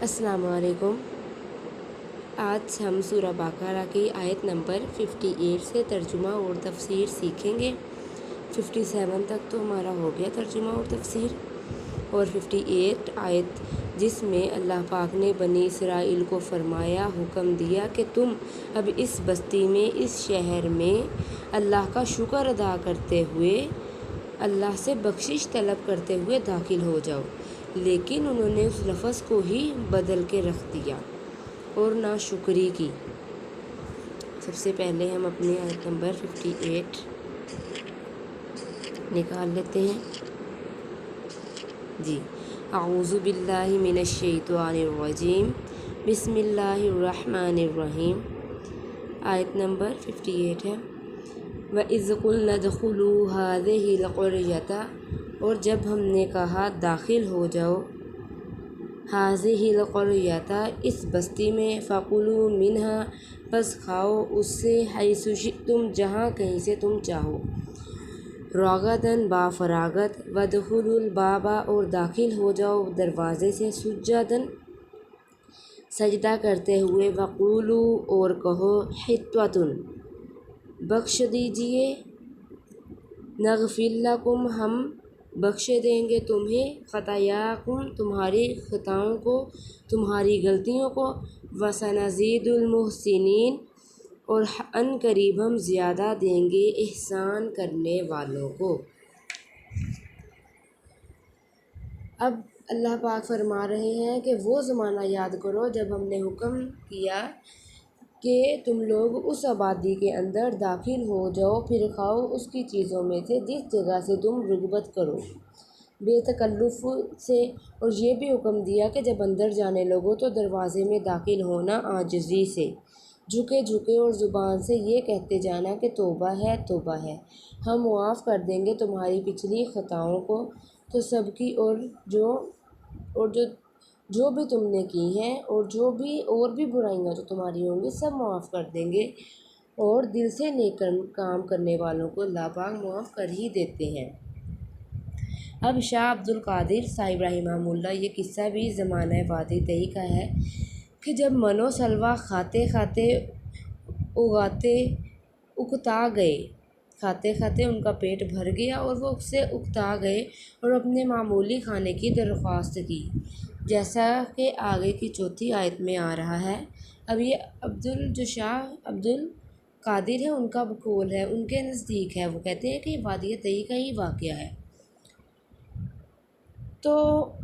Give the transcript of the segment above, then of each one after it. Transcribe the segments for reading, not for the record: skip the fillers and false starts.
السلام علیکم۔ آج ہم سورہ بقرہ کی آیت نمبر 58 سے ترجمہ اور تفسیر سیکھیں گے۔ 57 تک تو ہمارا ہو گیا ترجمہ اور تفسیر، اور 58 آیت جس میں اللہ پاک نے بنی اسرائیل کو فرمایا، حکم دیا کہ تم اب اس بستی میں، اس شہر میں اللہ کا شکر ادا کرتے ہوئے، اللہ سے بخشش طلب کرتے ہوئے داخل ہو جاؤ، لیکن انہوں نے اس لفظ کو ہی بدل کے رکھ دیا اور ناشکری کی۔ سب سے پہلے ہم اپنی آیت نمبر 58 نکال لیتے ہیں۔ جی، اعوذ باللہ من الشیطان الرجیم، بسم اللہ الرحمن الرحیم۔ آیت نمبر 58 ہے، وَإِذْ قُلْنَا ادْخُلُوا هَٰذِهِ الْقَرْيَةَ، اور جب ہم نے کہا داخل ہو جاؤ، هَٰذِهِ الْقَرْيَةَ اس بستی میں، فَكُلُوا مِنْهَا پس کھاؤ اس سے، حَيْثُ شِئْتُمْ جہاں کہیں سے تم چاہو، رَغَدًا با فراغت، وَادْخُلُوا الْبَابَ اور داخل ہو جاؤ دروازے سے، سُجَّدًا سجدہ کرتے ہوئے، وَقُولُوا اور کہو، حِطَّةٌ بخش دیجئے، نغفر لکم ہم بخش دیں گے تمہیں، خطایاکم تمہاری خطاؤں کو، تمہاری غلطیوں کو، وسنزید المحسنین اور ان قریب ہم زیادہ دیں گے احسان کرنے والوں کو۔ اب اللہ پاک فرما رہے ہیں کہ وہ زمانہ یاد کرو جب ہم نے حکم کیا کہ تم لوگ اس آبادی کے اندر داخل ہو جاؤ، پھر کھاؤ اس کی چیزوں میں سے جس جگہ سے تم رغبت کرو، بے تکلف سے، اور یہ بھی حکم دیا کہ جب اندر جانے لگو تو دروازے میں داخل ہونا عاجزی سے، جھکے جھکے، اور زبان سے یہ کہتے جانا کہ توبہ ہے، توبہ ہے، ہم معاف کر دیں گے تمہاری پچھلی خطاؤں کو تو سب کی، اور جو بھی تم نے کی ہیں، اور جو بھی برائیاں جو تمہاری ہوں گی سب معاف کر دیں گے، اور دل سے نیک کام کرنے والوں کو اللہ پاک معاف کر ہی دیتے ہیں۔ اب شاہ عبد القادر صاحب رحمہ اللہ یہ قصہ بھی زمانہ وادی دہی کا ہے کہ جب من و سلوہ کھاتے کھاتے اکتا گئے، کھاتے کھاتے ان کا پیٹ بھر گیا اور وہ اس سے اکتا گئے اور اپنے معمولی کھانے کی درخواست کی، جیسا کہ آگے کی چوتھی آیت میں آ رہا ہے۔ اب یہ جو شاہ عبد القادر ہے ان کا قول ہے، ان کے نزدیک ہے، وہ کہتے ہیں کہ یہ وادی دہی کا ہی واقعہ ہے۔ تو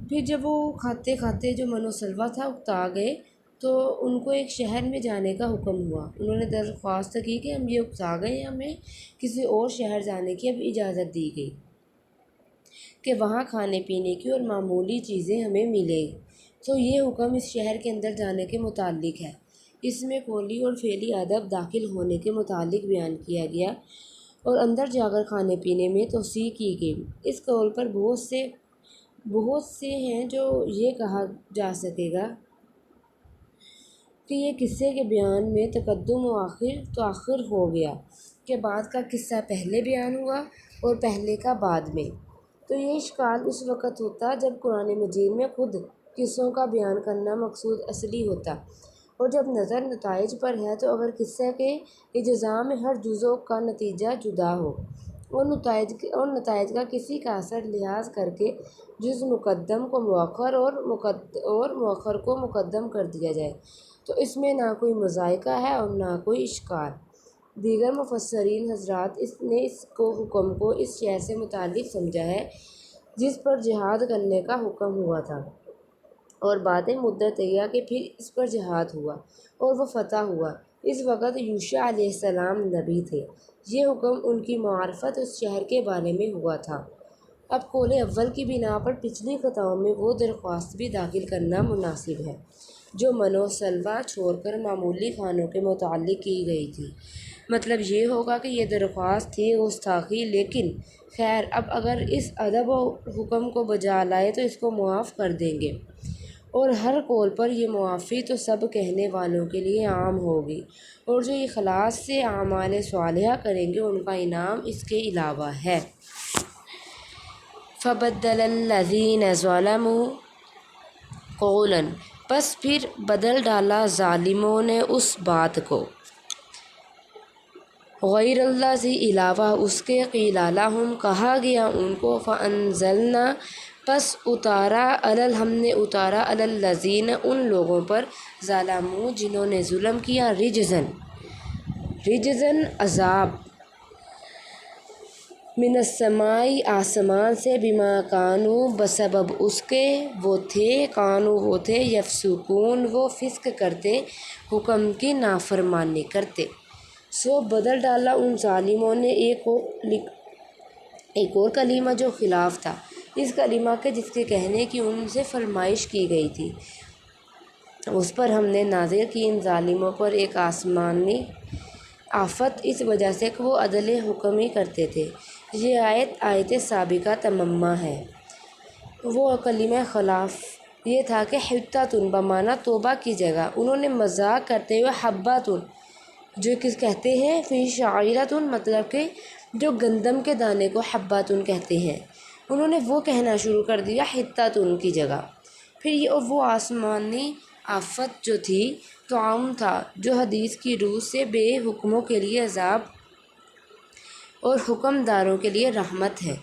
پھر جب وہ کھاتے کھاتے جو من و سلوہ تھا اکتا گئے تو ان کو ایک شہر میں جانے کا حکم ہوا، انہوں نے درخواست کی کہ ہم یہ اکتا گئے، ہمیں کسی اور شہر جانے کی اب اجازت دی گئی کہ وہاں کھانے پینے کی اور معمولی چیزیں ہمیں ملیں۔ تو یہ حکم اس شہر کے اندر جانے کے متعلق ہے، اس میں قولی اور فعلی ادب داخل ہونے کے متعلق بیان کیا گیا، اور اندر جا کر کھانے پینے میں توسیع کی گئی۔ اس قول پر بہت سے ہیں جو یہ کہا جا سکے گا کہ یہ قصے کے بیان میں تقدم و تاخر ہو گیا، کہ بعد کا قصہ پہلے بیان ہوا اور پہلے کا بعد میں۔ تو یہ اشکال اس وقت ہوتا جب قرآن مجید میں خود قصوں کا بیان کرنا مقصود اصلی ہوتا، اور جب نظر نتائج پر ہے تو اگر قصے کے اجزاء میں ہر جزو کا نتیجہ جدا ہو اور نتائج کا کسی کا اثر لحاظ کر کے جز مقدم کو مؤخر اور مؤخر کو مقدم کر دیا جائے تو اس میں نہ کوئی مضائقہ ہے اور نہ کوئی اشکال۔ دیگر مفسرین حضرات نے اس حکم کو اس شہر سے متعلق سمجھا ہے جس پر جہاد کرنے کا حکم ہوا تھا، اور بعد مدت یہ کہ پھر اس پر جہاد ہوا اور وہ فتح ہوا۔ اس وقت یوشع علیہ السلام نبی تھے۔ یہ حکم ان کی معرفت اس شہر کے بارے میں ہوا تھا۔ اب قول اول کی بنا پر پچھلی خطاؤں میں وہ درخواست بھی داخل کرنا مناسب ہے جو من و سلوہ چھوڑ کر معمولی کھانوں کے متعلق کی گئی تھی۔ مطلب یہ ہوگا کہ یہ درخواست تھی گستاخی، لیکن خیر اب اگر اس ادب و حکم کو بجا لائے تو اس کو معاف کر دیں گے، اور ہر قول پر یہ معافی تو سب کہنے والوں کے لیے عام ہوگی، اور جو اخلاص سے اعمال صالحہ کریں گے ان کا انعام اس کے علاوہ ہے۔ فَبَدَّلَ الَّذِينَ ظَلَمُوا قَوْلًا بس پھر بدل ڈالا ظالموں نے اس بات کو، غیر اللہ سے علاوہ اس کے، قیل لہم کہا گیا ان کو، فانزلنا پس اتارا، ہم نے اتارا، علی الذین ان لوگوں پر، ظلموا جنہوں نے ظلم کیا، رجزن عذاب، من السماء آسمان سے، بما کانوا بسبب اس کے، وہ تھے یفسقون وہ فسق کرتے، حکم کی نافرمانی کرتے۔ سو بدل ڈالا ان ظالموں نے ایک اور کلمہ جو خلاف تھا اس کلمہ کے جس کے کہنے کی ان سے فرمائش کی گئی تھی، اس پر ہم نے نازل کی ان ظالموں پر ایک آسمانی آفت، اس وجہ سے کہ وہ عدل حکم ہی کرتے تھے۔ یہ آیت سابقہ تممہ ہے۔ وہ کلمہ خلاف یہ تھا کہ حطۃ بمعنی توبہ کی جگہ، انہوں نے مذاق کرتے ہوئے حبۃ جو کس کہتے ہیں، فی شعیرۃ مطلب کہ جو گندم کے دانے کو حبۃ کہتے ہیں، انہوں نے وہ کہنا شروع کر دیا حطۃ کی جگہ۔ پھر یہ وہ آسمانی آفت جو تھی، طاعون تھا، جو حدیث کی روح سے بے حکموں کے لیے عذاب اور حکم داروں کے لیے رحمت ہے۔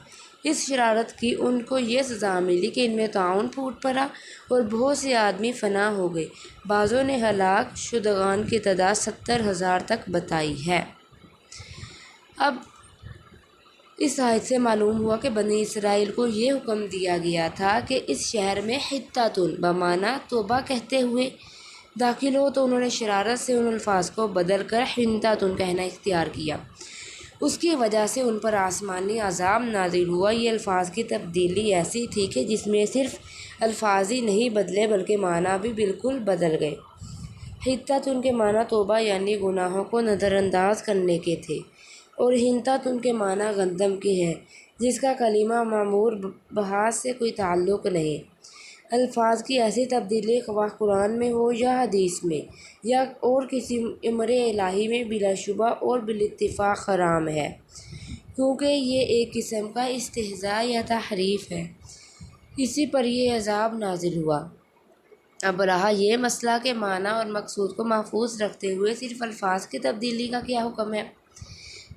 اس شرارت کی ان کو یہ سزا ملی کہ ان میں طاعون پھوٹ پڑا اور بہت سے آدمی فنا ہو گئے۔ بعضوں نے ہلاک شدگان کی تعداد 70,000 تک بتائی ہے۔ اب اس آیت سے معلوم ہوا کہ بنی اسرائیل کو یہ حکم دیا گیا تھا کہ اس شہر میں حطۃ بمعنی توبہ کہتے ہوئے داخل ہو، تو انہوں نے شرارت سے ان الفاظ کو بدل کر حنطۃ کہنا اختیار کیا۔ اس کی وجہ سے ان پر آسمانی عذاب نازل ہوا۔ یہ الفاظ کی تبدیلی ایسی تھی کہ جس میں صرف الفاظ ہی نہیں بدلے بلکہ معنی بھی بالکل بدل گئے۔ حطۃ کے معنی توبہ یعنی گناہوں کو نظر انداز کرنے کے تھے، اور حنطۃ کے معنی گندم کے ہیں، جس کا کلمہ معمور بحث سے کوئی تعلق نہیں۔ الفاظ کی ایسی تبدیلی خواہ قرآن میں ہو یا حدیث میں یا اور کسی امر الہی میں بلا شبہ اور بالاتفاق حرام ہے، کیونکہ یہ ایک قسم کا استہزاء یا تحریف ہے۔ اسی پر یہ عذاب نازل ہوا۔ اب رہا یہ مسئلہ کہ معنی اور مقصود کو محفوظ رکھتے ہوئے صرف الفاظ کی تبدیلی کا کیا حکم ہے۔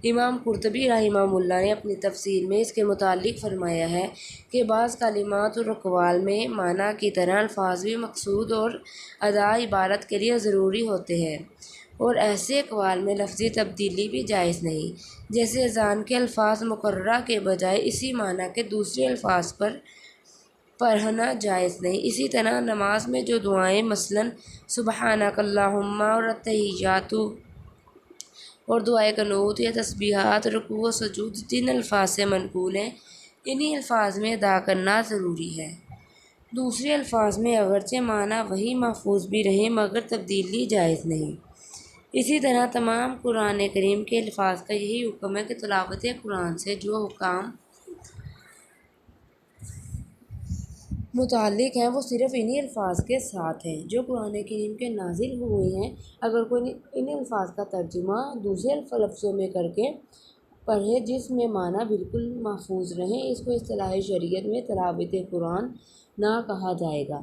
امام قرطبی رحمہ اللہ نے اپنی تفسیر میں اس کے متعلق فرمایا ہے کہ بعض کلمات اور اقوال میں معنی کی طرح الفاظ بھی مقصود اور ادا عبارت کے لیے ضروری ہوتے ہیں، اور ایسے اقوال میں لفظی تبدیلی بھی جائز نہیں، جیسے اذان کے الفاظ مقررہ کے بجائے اسی معنی کے دوسرے الفاظ پر پڑھنا جائز نہیں۔ اسی طرح نماز میں جو دعائیں مثلاً سبحانک اللہم اور التحیات اور دعائے قنوت یا تسبیحات، رکوع و سجود جن الفاظ سے منقول ہیں، انہی الفاظ میں ادا کرنا ضروری ہے۔ دوسرے الفاظ میں اگرچہ معنی وہی محفوظ بھی رہیں مگر تبدیلی جائز نہیں۔ اسی طرح تمام قرآن کریم کے الفاظ کا یہی حکم ہے کہ تلاوت قرآن سے جو حکام متعلق ہیں وہ صرف انہی الفاظ کے ساتھ ہیں جو قرآن کریم کے نازل ہوئے ہیں۔ اگر کوئی ان الفاظ کا ترجمہ دوسرے لفظوں میں کر کے پڑھے جس میں معنی بالکل محفوظ رہیں، اس کو اصطلاح شریعت میں تلاوت قرآن نہ کہا جائے گا،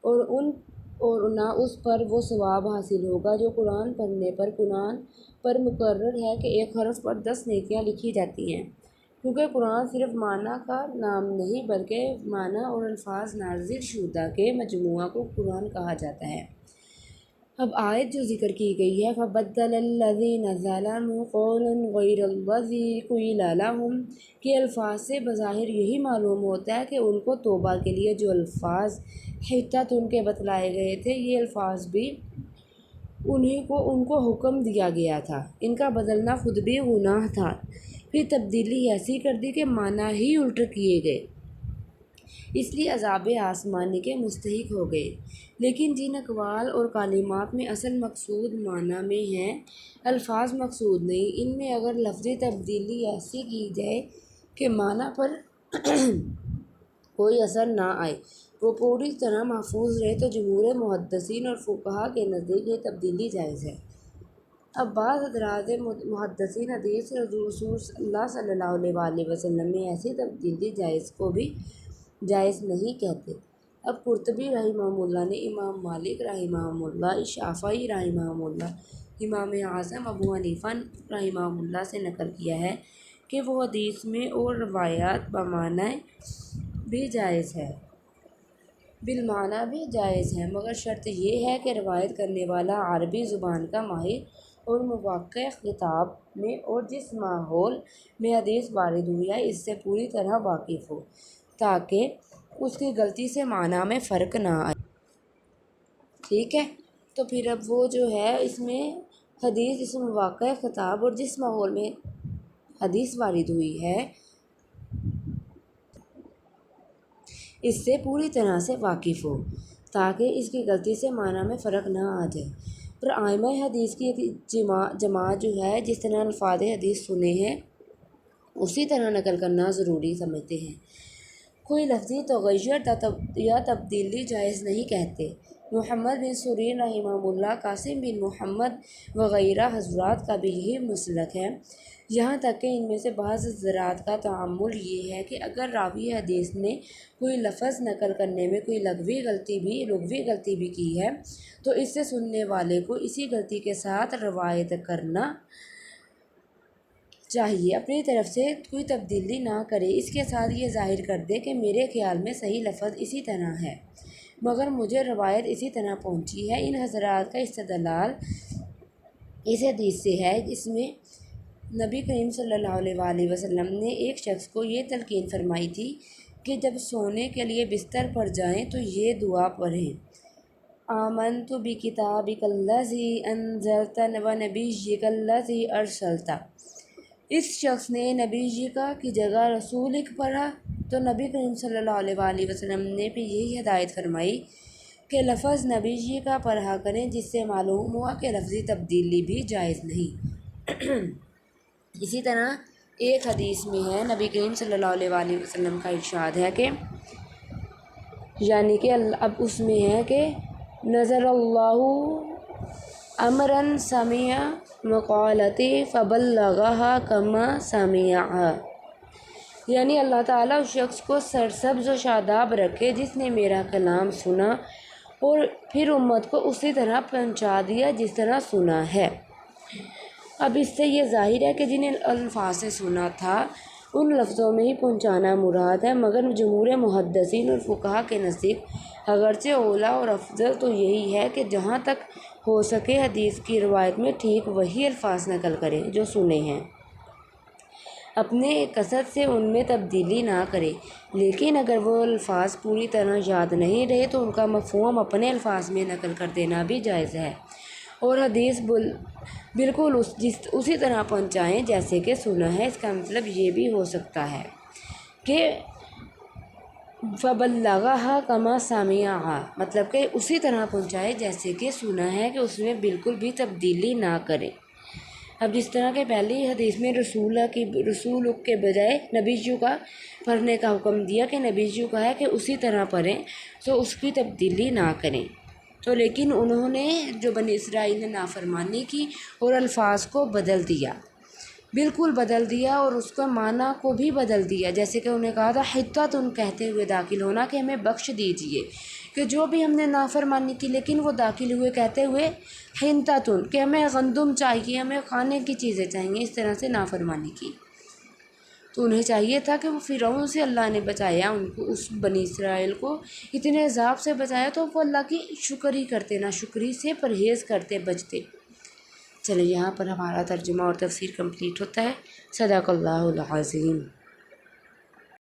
اور نہ اس پر وہ ثواب حاصل ہوگا جو قرآن پڑھنے پر مقرر ہے کہ ایک حرف پر 10 نیکیاں لکھی جاتی ہیں، کیونکہ قرآن صرف معنی کا نام نہیں بلکہ معنی اور الفاظ نازل شدہ کے مجموعہ کو قرآن کہا جاتا ہے۔ اب آیت جو ذکر کی گئی ہے، فَبَدَّلَ الَّذِينَ ظَلَمُوا قَوْلًا غَيْرَ الَّذِي قِيلَ لَهُمْ کے الفاظ سے بظاہر یہی معلوم ہوتا ہے کہ ان کو توبہ کے لیے جو الفاظ حطۃ ان کے بتلائے گئے تھے، یہ الفاظ بھی ان کو حکم دیا گیا تھا۔ ان کا بدلنا خود بھی گناہ تھا، پھر تبدیلی ایسی کر دی کہ معنی ہی الٹ کیے گئے، اس لیے عذاب آسمانی کے مستحق ہو گئے۔ لیکن جن اقوال اور کلمات میں اصل مقصود معنی میں ہیں، الفاظ مقصود نہیں، ان میں اگر لفظی تبدیلی ایسی کی جائے کہ معنی پر کوئی اثر نہ آئے، وہ پوری طرح محفوظ رہے، تو جمہور محدثین اور فقہا کے نزدیک یہ تبدیلی جائز ہے۔ اب بعض حضرات محدثین حدیث رسول اللہ صلی اللہ علیہ وآلہ وسلم میں ایسی تبدیلی جائز کو بھی جائز نہیں کہتے۔ اب قرطبی رحمہ اللہ نے امام مالک رحمہ اللہ، شافعی رحمہ اللہ، امام اعظم ابو حنیفہ رحمہ اللہ سے نقل کیا ہے کہ وہ حدیث میں اور روایات بمعنی بھی جائز ہے، بالمعنی بھی جائز ہے، مگر شرط یہ ہے کہ روایت کرنے والا عربی زبان کا ماہر اور مواقع خطاب میں اور جس ماحول میں حدیث وارد ہوئی ہے اس سے پوری طرح واقف ہو، تاکہ اس کی غلطی سے معنی میں فرق نہ آئے۔ ٹھیک ہے، تو پھر اب وہ جو ہے اس میں حدیث اس مواقع خطاب اور جس ماحول میں حدیث وارد ہوئی ہے اس سے پوری طرح سے واقف ہو، تاکہ اس کی غلطی سے معنی میں فرق نہ آ جائے۔ پر ائمہ حدیث کی ایک جماعت جو ہے جس طرح الفاظ حدیث سنے ہیں اسی طرح نقل کرنا ضروری سمجھتے ہیں، کوئی لفظی تغیر یا تبدیلی جائز نہیں کہتے۔ محمد بن سیرین رحمہ اللہ، قاسم بن محمد وغیرہ حضرات کا بھی یہی مسلک ہے، یہاں تک کہ ان میں سے بعض حضرات کا تعامل یہ ہے کہ اگر راوی حدیث نے کوئی لفظ نقل کرنے میں کوئی لغوی غلطی بھی کی ہے تو اس سے سننے والے کو اسی غلطی کے ساتھ روایت کرنا چاہیے، اپنی طرف سے کوئی تبدیلی نہ کرے، اس کے ساتھ یہ ظاہر کر دے کہ میرے خیال میں صحیح لفظ اسی طرح ہے مگر مجھے روایت اسی طرح پہنچی ہے۔ ان حضرات کا استدلال اس حدیث سے ہے جس میں نبی کریم صلی اللہ علیہ وسلم نے ایک شخص کو یہ تلقین فرمائی تھی کہ جب سونے کے لیے بستر پر جائیں تو یہ دعا پڑھیں: آمنت بکتابک الذی انزلت ونبیک الذی ارسلت۔ اس شخص نے نبی کا کی جگہ رسولک پڑھا تو نبی کریم صلی اللہ علیہ وسلم نے بھی یہی ہدایت فرمائی کہ لفظ نبی کا پڑھا کریں، جس سے معلوم ہوا کہ لفظی تبدیلی بھی جائز نہیں۔ اسی طرح ایک حدیث میں ہے نبی کریم صلی اللہ علیہ وسلم کا ارشاد ہے کہ یعنی کہ اب اس میں ہے کہ نظر اللہ امرا سمع مقالتی فبلغها کما سمعها، یعنی اللہ تعالیٰ اس شخص کو سرسبز و شاداب رکھے جس نے میرا کلام سنا اور پھر امت کو اسی طرح پہنچا دیا جس طرح سنا ہے۔ اب اس سے یہ ظاہر ہے کہ جن الفاظ سے سنا تھا ان لفظوں میں ہی پہنچانا مراد ہے، مگر جمہور محدثین اور فقہا کے نزدیک اگرچہ اولیٰ اور افضل تو یہی ہے کہ جہاں تک ہو سکے حدیث کی روایت میں ٹھیک وہی الفاظ نقل کریں جو سنے ہیں، اپنے قصد سے ان میں تبدیلی نہ کرے، لیکن اگر وہ الفاظ پوری طرح یاد نہیں رہے تو ان کا مفہوم اپنے الفاظ میں نقل کر دینا بھی جائز ہے، اور حدیث بالکل اسی طرح پہنچائیں جیسے کہ سنا ہے۔ اس کا مطلب یہ بھی ہو سکتا ہے کہ فَبَلَّغَهَا كَمَا سَمِعَهَا، مطلب کہ اسی طرح پہنچائے جیسے کہ سنا ہے، کہ اس میں بالکل بھی تبدیلی نہ کرے۔ اب جس طرح کہ پہلی حدیث میں رسول کے بجائے نبیوں کا پڑھنے کا حکم دیا کہ نبیوں کا ہے کہ اسی طرح پڑھیں تو اس کی تبدیلی نہ کریں، تو لیکن انہوں نے جو بنی اسرائیل نے نافرمانی کی اور الفاظ کو بدل دیا، بالکل بدل دیا، اور اس کا معنی کو بھی بدل دیا، جیسے کہ انہیں کہا تھا حطۃ کہتے ہوئے داخل ہونا کہ ہمیں بخش دیجئے، کہ جو بھی ہم نے نافرمانی کی لیکن وہ داخل ہوئے کہتے ہوئے حنطۃ کہ ہمیں گندم چاہیے، ہمیں کھانے کی چیزیں چاہیے، اس طرح سے نافرمانی کی۔ تو انہیں چاہیے تھا کہ وہ فرعون سے اللہ نے بچایا ان کو، اس بنی اسرائیل کو اتنے عذاب سے بچایا تو وہ اللہ کی شکر ہی کرتے، نا شکری سے پرہیز کرتے، بچتے۔ چلے یہاں پر ہمارا ترجمہ اور تفسیر کمپلیٹ ہوتا ہے۔ صدق اللہ العظیم۔